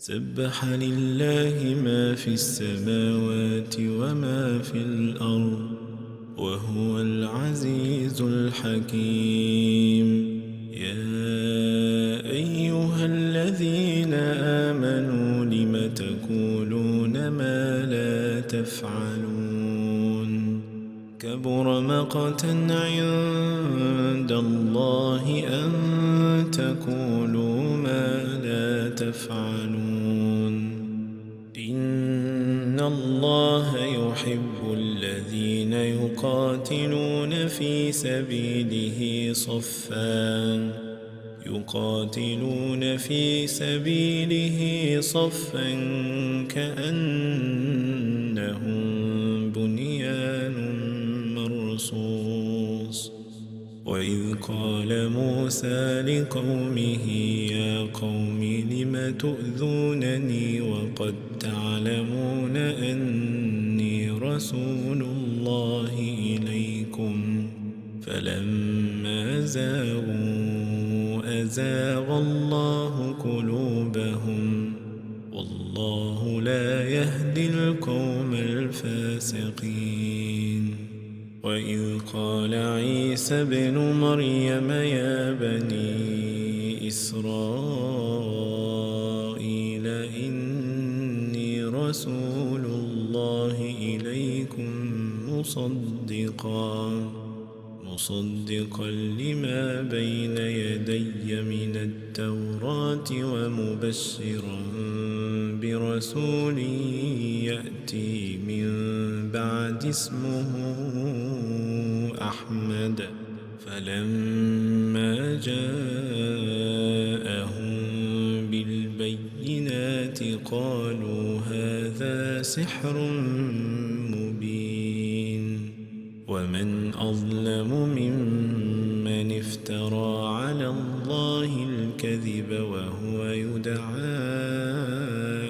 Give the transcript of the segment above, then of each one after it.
سبح لله ما في السماوات وما في الأرض وهو العزيز الحكيم. يا أيها الذين آمنوا لم تقولون ما لا تفعلون؟ كبر مقتا عند الله أن تقولوا ما لا تفعلون. إن الله يحب الذين يقاتلون في سبيله صفا كأنهم بنيان مرصوص. وإذ قال موسى لقومه يا قوم لم تؤذونني وقد تعلمون أني رسول الله إليكم فلما زاغوا أزاغ الله قلوبهم والله لا يهدي القوم الفاسقين. وإذ قال عيسى ابن مريم يا بني إسرائيل إني رسول الله إليكم مصدقا لما بين يدي من التوراة ومبشرا برسول يأتي من بعد اسمه أحمد. فلما جاءهم بالبينات قالوا هذا سحر مبين. ومن أظلم ممن افترى على الله الكذب وهو يدعى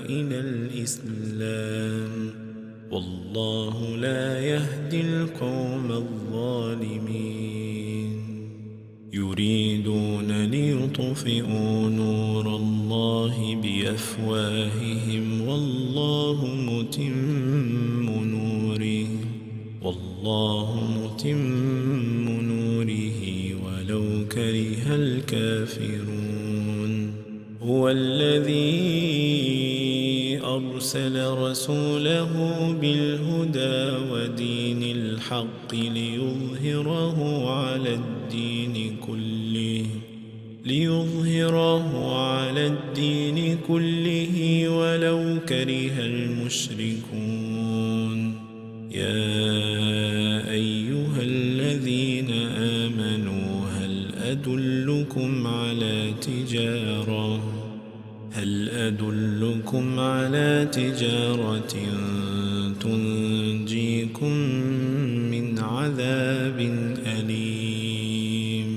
إلى الإسلام والله لا يهدي القوم الظالمين. يريدون ليطفئوا نور الله بأفواههم والله متم نوره ولو كره الكافرون. هو الذي أرسل رسوله بالهدى ودين الحق ليظهره على الدين كله ولو كره المشركون. يا أيها الذين آمنوا هل أدلكم على تجارة تنجيكم من عذاب أليم؟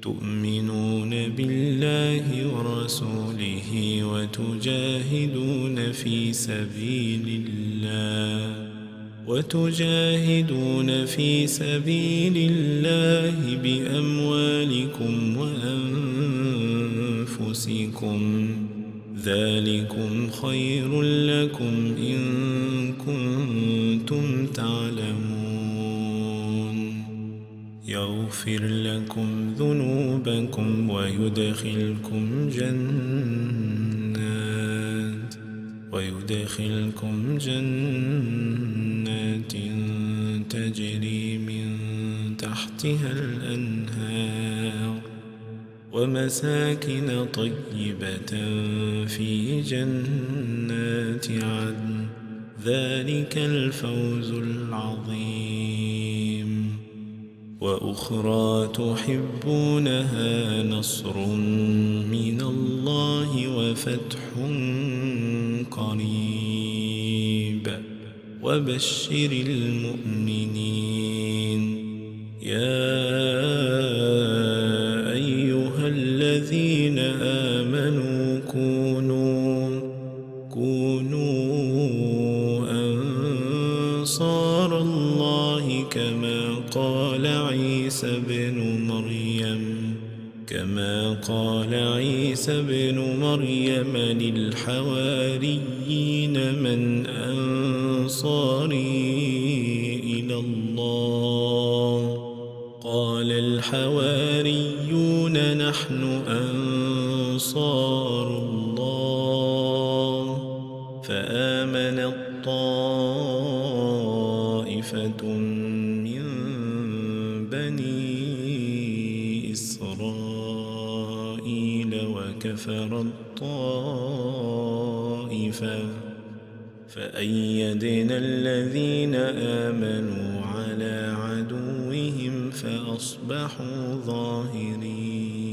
تؤمنون بالله ورسوله وتجاهدون في سبيل الله بأموالكم وأنفسكم ذلكم خير لكم إن كنتم تعلمون. يغفر لكم ذنوبكم ويدخلكم جنات تجري من تحتها الأنهار ومساكن طيبة في جنات عدن ذلك الفوز العظيم. وأخرى تحبونها نصر من الله وفتح قريب وبشر المؤمنين. يا أيها الذين آمنوا كونوا أنصار الله كما قال عيسى ابن مريم كما قال عيسى ابن مريم للحواريين من أنصاري إلى الله قال الحواريون نحن أنصار الله فآمنت طائفة من بني إسرائيل وكفرت طائفة فأيدنا الذين آمنوا على عدوهم فأصبحوا ظاهرين.